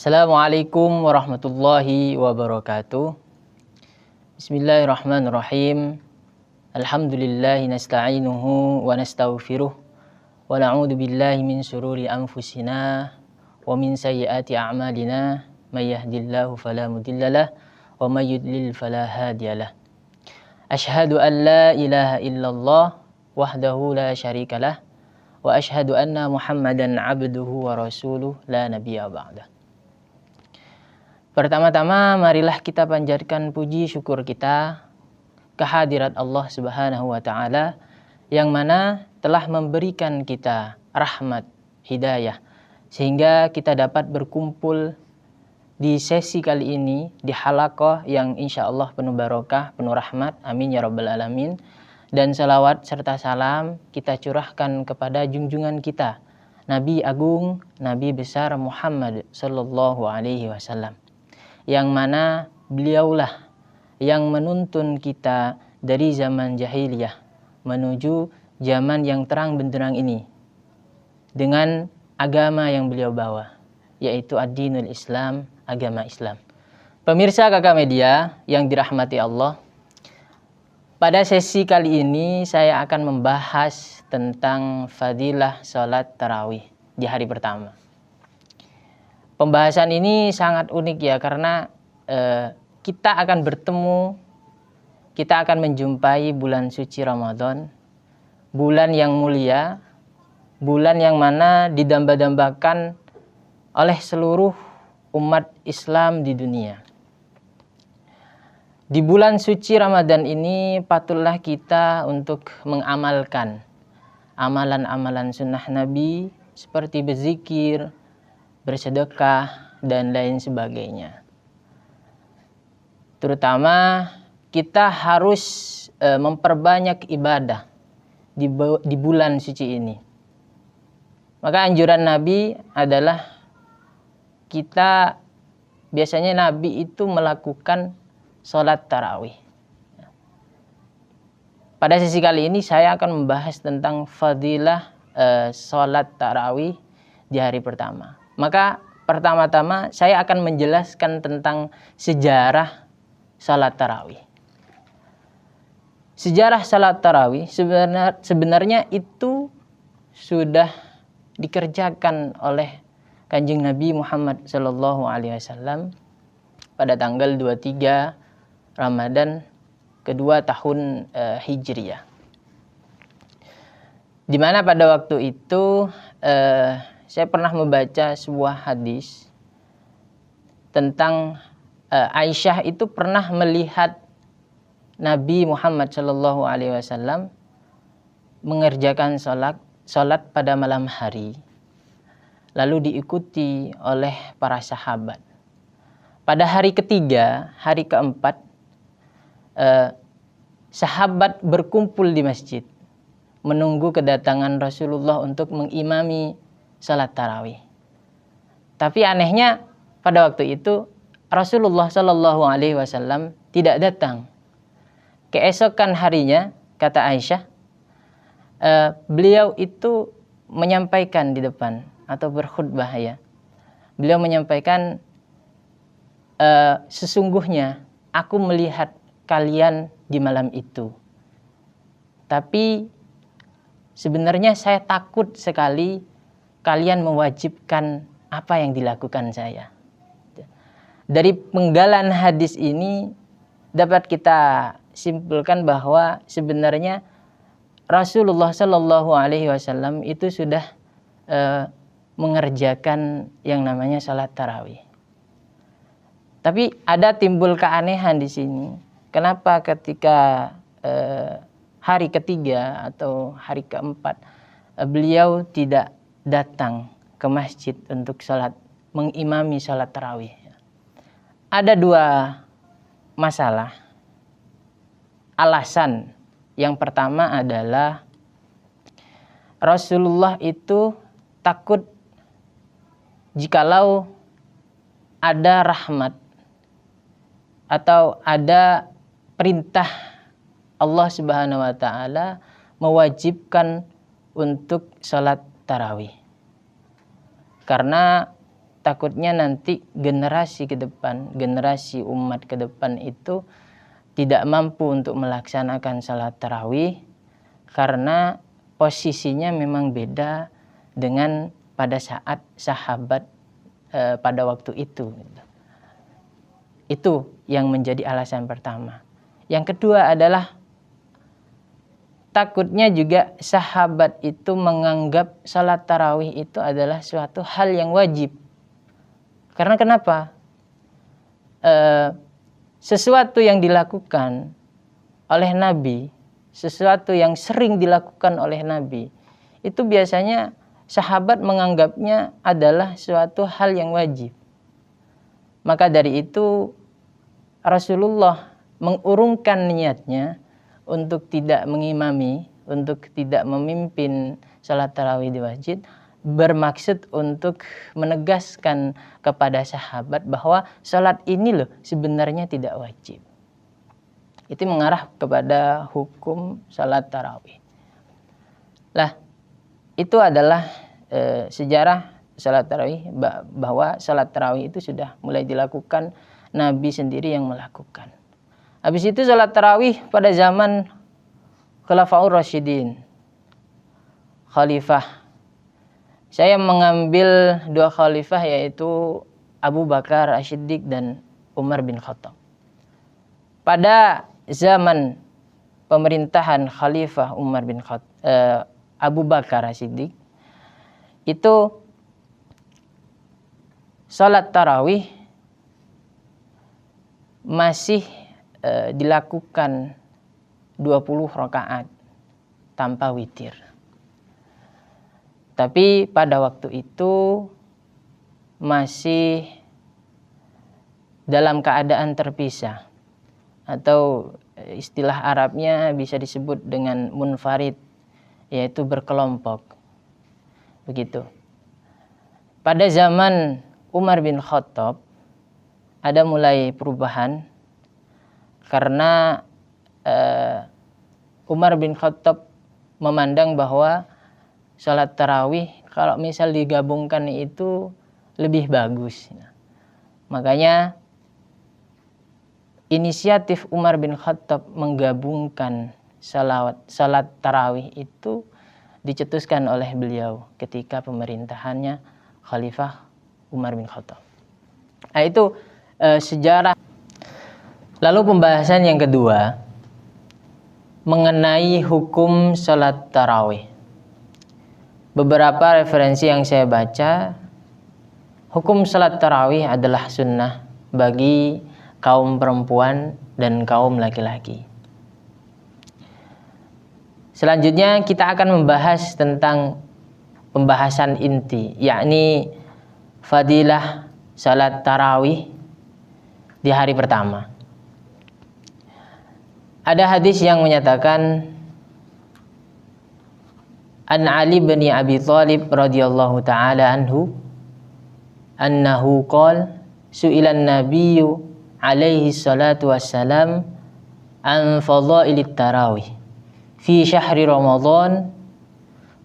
Assalamualaikum warahmatullahi wabarakatuh. Bismillahirrahmanirrahim. Alhamdulillahi nasta'inuhu wa nastaghfiruh wa na'udzu billahi min syururi anfusina wa min sayyiati a'malina may yahdihillahu fala mudhillalah wa may yudlil fala hadiyalah. Asyhadu an la ilaha illallah wahdahu la syarikalah wa asyhadu anna Muhammadan abduhu wa rasuluh la nabiyya ba'dah. Pertama-tama marilah kita panjatkan puji syukur kita kehadirat Allah Subhanahu wa taala yang mana telah memberikan kita rahmat, hidayah sehingga kita dapat berkumpul di sesi kali ini di halaqah yang insyaallah penuh barokah, penuh rahmat. Amin ya rabbal alamin. Dan salawat serta salam kita curahkan kepada junjungan kita Nabi Agung, Nabi besar Muhammad sallallahu alaihi wasallam, yang mana beliaulah yang menuntun kita dari zaman jahiliyah menuju zaman yang terang benderang ini dengan agama yang beliau bawa, yaitu ad-dinul Islam, agama Islam. Pemirsa Kakak Media yang dirahmati Allah, pada sesi kali ini saya akan membahas tentang fadilah sholat tarawih di hari pertama. Pembahasan ini sangat unik ya, karena kita akan bertemu, kita akan menjumpai bulan suci Ramadan, bulan yang mulia, bulan yang mana didamba-dambakan oleh seluruh umat Islam di dunia. Di bulan suci Ramadan ini patutlah kita untuk mengamalkan amalan-amalan sunnah Nabi seperti berzikir, bersedekah, dan lain sebagainya. Terutama kita harus memperbanyak ibadah di bulan suci ini. Maka anjuran Nabi adalah biasanya Nabi itu melakukan sholat tarawih. Pada sesi kali ini saya akan membahas tentang fadilah sholat tarawih di hari pertama. Maka pertama-tama saya akan menjelaskan tentang sejarah salat tarawih. Sejarah salat tarawih sebenarnya itu sudah dikerjakan oleh Kanjeng Nabi Muhammad sallallahu alaihi wasallam pada tanggal 23 Ramadan kedua tahun Hijriyah. Di mana pada waktu itu saya pernah membaca sebuah hadis tentang Aisyah itu pernah melihat Nabi Muhammad Shallallahu Alaihi Wasallam mengerjakan sholat pada malam hari, lalu diikuti oleh para sahabat. Pada hari ketiga, hari keempat, sahabat berkumpul di masjid menunggu kedatangan Rasulullah untuk mengimami salat tarawih. Tapi anehnya pada waktu itu Rasulullah Shallallahu Alaihi Wasallam tidak datang. Keesokan harinya, kata Aisyah, beliau itu menyampaikan di depan atau berkhutbah ya. Beliau menyampaikan, sesungguhnya aku melihat kalian di malam itu. Tapi sebenarnya saya takut sekali kalian mewajibkan apa yang dilakukan saya. Dari penggalan hadis ini dapat kita simpulkan bahwa sebenarnya Rasulullah Shallallahu Alaihi Wasallam itu sudah mengerjakan yang namanya salat tarawih. Tapi ada timbul keanehan di sini. Kenapa ketika hari ketiga atau hari keempat beliau tidak datang ke masjid untuk mengimami salat tarawih? Ada dua masalah. Alasan yang pertama adalah Rasulullah itu takut jikalau ada rahmat atau ada perintah Allah Subhanahu wa taala mewajibkan untuk salat tarawih. Karena takutnya nanti generasi ke depan, generasi umat ke depan itu tidak mampu untuk melaksanakan salat tarawih karena posisinya memang beda dengan pada saat sahabat pada waktu itu. Itu yang menjadi alasan pertama. Yang kedua adalah takutnya juga sahabat itu menganggap salat tarawih itu adalah suatu hal yang wajib. Karena kenapa? Sesuatu yang dilakukan oleh Nabi, sesuatu yang sering dilakukan oleh Nabi, itu biasanya sahabat menganggapnya adalah suatu hal yang wajib. Maka dari itu Rasulullah mengurungkan niatnya untuk tidak mengimami, untuk tidak memimpin salat tarawih di masjid, bermaksud untuk menegaskan kepada sahabat bahwa salat ini loh sebenarnya tidak wajib. Itu mengarah kepada hukum salat tarawih. Lah, itu adalah sejarah salat tarawih, bahwa salat tarawih itu sudah mulai dilakukan, Nabi sendiri yang melakukan. Habis itu salat tarawih pada zaman Khulafaur Rasyidin, khalifah. Saya mengambil dua khalifah, yaitu Abu Bakar As-Siddiq dan Umar bin Khattab. Pada zaman pemerintahan Khalifah Abu Bakar As-Siddiq, itu salat tarawih masih dilakukan 20 rakaat tanpa witir. Tapi pada waktu itu masih dalam keadaan terpisah, atau istilah Arabnya bisa disebut dengan munfarid, yaitu berkelompok. Begitu. Pada zaman Umar bin Khattab ada mulai perubahan, karena Umar bin Khattab memandang bahwa salat tarawih kalau misal digabungkan itu lebih bagus. Makanya inisiatif Umar bin Khattab menggabungkan salat tarawih itu dicetuskan oleh beliau ketika pemerintahannya Khalifah Umar bin Khattab. Nah, itu sejarah. Lalu pembahasan yang kedua mengenai hukum salat tarawih. Beberapa referensi yang saya baca, hukum salat tarawih adalah sunnah bagi kaum perempuan dan kaum laki-laki. Selanjutnya kita akan membahas tentang pembahasan inti, yakni fadilah salat tarawih di hari pertama. Ada hadis yang menyatakan, An Ali bin Abi Thalib radhiyallahu ta'ala anhu annahu qala su'ilan nabiyyu alaihi salatu wassalam an fadailit tarawih fi syahri Ramadan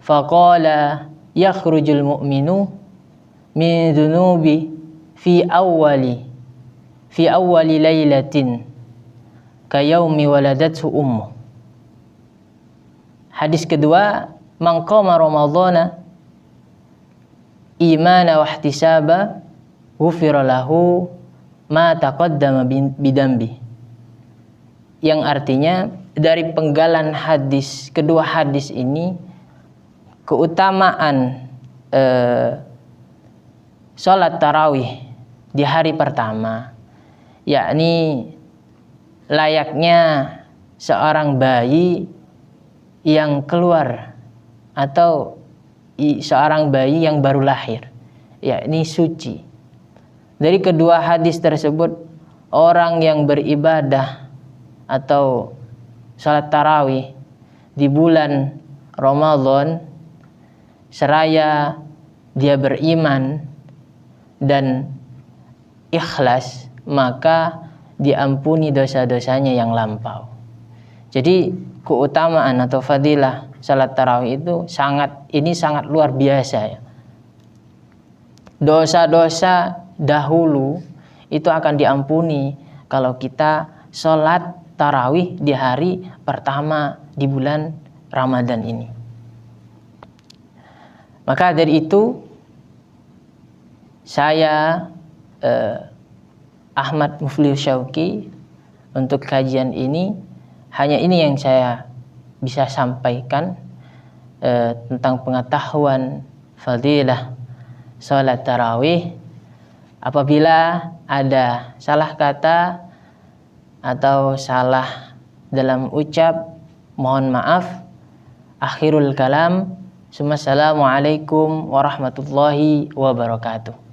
faqala yakhrujul mu'minu min dhunubi fi awwali lailatin kayaumi waladathu ummu. Hadis kedua, man qama ramadhana imana wa ihtisaba ghufira lahu ma taqaddama bidambi. Yang artinya dari penggalan hadis, kedua hadis ini, keutamaan salat tarawih di hari pertama, yakni layaknya seorang bayi yang keluar, atau seorang bayi yang baru lahir, yakni suci. Dari kedua hadis tersebut, orang yang beribadah atau salat tarawih di bulan Ramadan seraya dia beriman dan ikhlas, maka diampuni dosa-dosanya yang lampau. Jadi keutamaan atau fadilah salat tarawih itu sangat luar biasa ya. dosa-dosa dahulu itu akan diampuni kalau kita sholat tarawih di hari pertama di bulan Ramadan ini. Maka dari itu saya Ahmad Muflih Syauqi untuk kajian ini hanya ini yang saya bisa sampaikan tentang pengetahuan fadilah sholat tarawih. Apabila ada salah kata atau salah dalam ucap, mohon maaf. Akhirul kalam. Assalamualaikum warahmatullahi wabarakatuh.